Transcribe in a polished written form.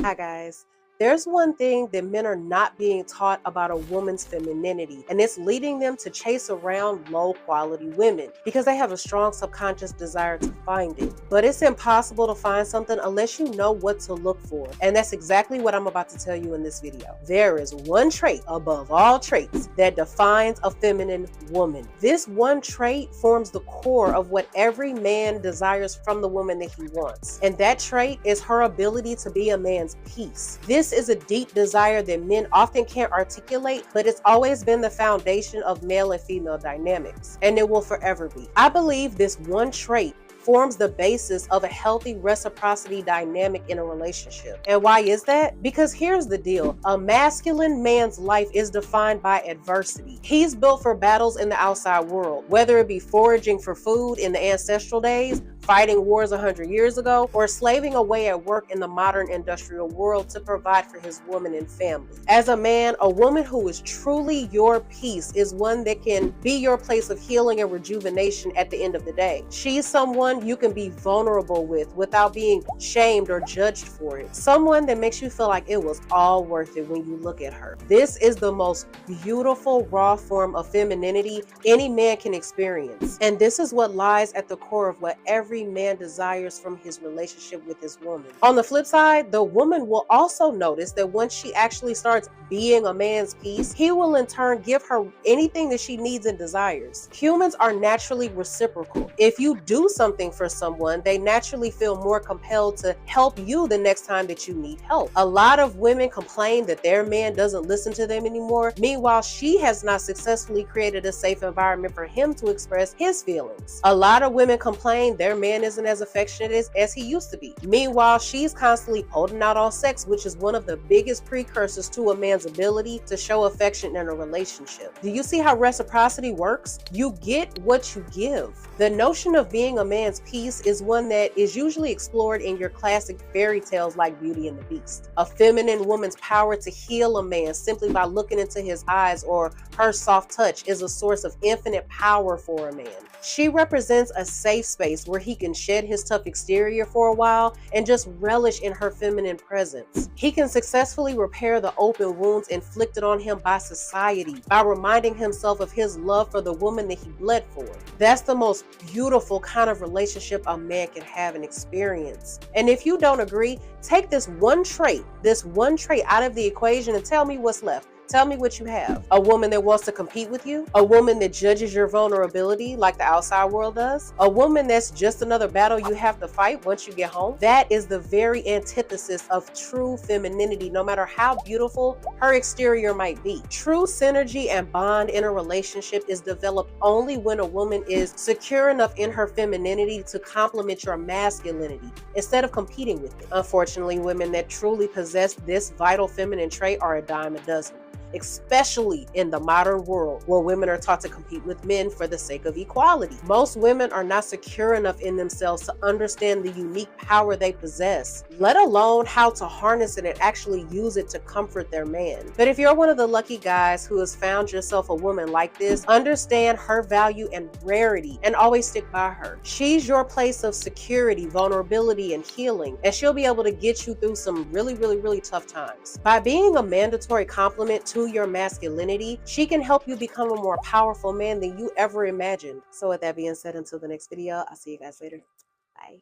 Hi guys. There's one thing that men are not being taught about a woman's femininity, and it's leading them to chase around low quality women because they have a strong subconscious desire to find it. But it's impossible to find something unless you know what to look for. And that's exactly what I'm about to tell you in this video. There is one trait above all traits that defines a feminine woman. This one trait forms the core of what every man desires from the woman that he wants. And that trait is her ability to be a man's peace. This is a deep desire that men often can't articulate, but it's always been the foundation of male and female dynamics, and it will forever be. I believe this one trait forms the basis of a healthy reciprocity dynamic in a relationship. And why is that? Because here's the deal. A masculine man's life is defined by adversity. He's built for battles in the outside world, whether it be foraging for food in the ancestral days, fighting wars 100 years ago, or slaving away at work in the modern industrial world to provide for his woman and family. As a man, a woman who is truly your peace is one that can be your place of healing and rejuvenation at the end of the day. She's someone you can be vulnerable with without being shamed or judged for it. Someone that makes you feel like it was all worth it when you look at her. This is the most beautiful, raw form of femininity any man can experience. And this is what lies at the core of what every man desires from his relationship with his woman. On the flip side, the woman will also notice that once she actually starts being a man's peace, he will in turn give her anything that she needs and desires. Humans are naturally reciprocal. If you do something for someone, they naturally feel more compelled to help you the next time that you need help. A lot of women complain that their man doesn't listen to them anymore. Meanwhile, she has not successfully created a safe environment for him to express his feelings. A lot of women complain their man isn't as affectionate as he used to be. Meanwhile, she's constantly holding out on sex, which is one of the biggest precursors to a man's ability to show affection in a relationship. Do you see how reciprocity works? You get what you give. The notion of being a man's peace is one that is usually explored in your classic fairy tales like Beauty and the Beast. A feminine woman's power to heal a man simply by looking into his eyes or her soft touch is a source of infinite power for a man. She represents a safe space where he can shed his tough exterior for a while and just relish in her feminine presence. He can successfully repair the open wounds inflicted on him by society by reminding himself of his love for the woman that he bled for. That's the most beautiful kind of relationship a man can have and experience. And if you don't agree, take this one trait out of the equation and tell me what's left. Tell me what you have. A woman that wants to compete with you? A woman that judges your vulnerability like the outside world does? A woman that's just another battle you have to fight once you get home? That is the very antithesis of true femininity, no matter how beautiful her exterior might be. True synergy and bond in a relationship is developed only when a woman is secure enough in her femininity to complement your masculinity instead of competing with it. Unfortunately, women that truly possess this vital feminine trait are a dime a dozen, especially in the modern world where women are taught to compete with men for the sake of equality. Most women are not secure enough in themselves to understand the unique power they possess, let alone how to harness it and actually use it to comfort their man. But if you're one of the lucky guys who has found yourself a woman like this, understand her value and rarity and always stick by her. She's your place of security, vulnerability, and healing, and she'll be able to get you through some really tough times. By being a mandatory complement to your masculinity, she can help you become a more powerful man than you ever imagined. So with that being said, until the next video, I'll see you guys later. Bye.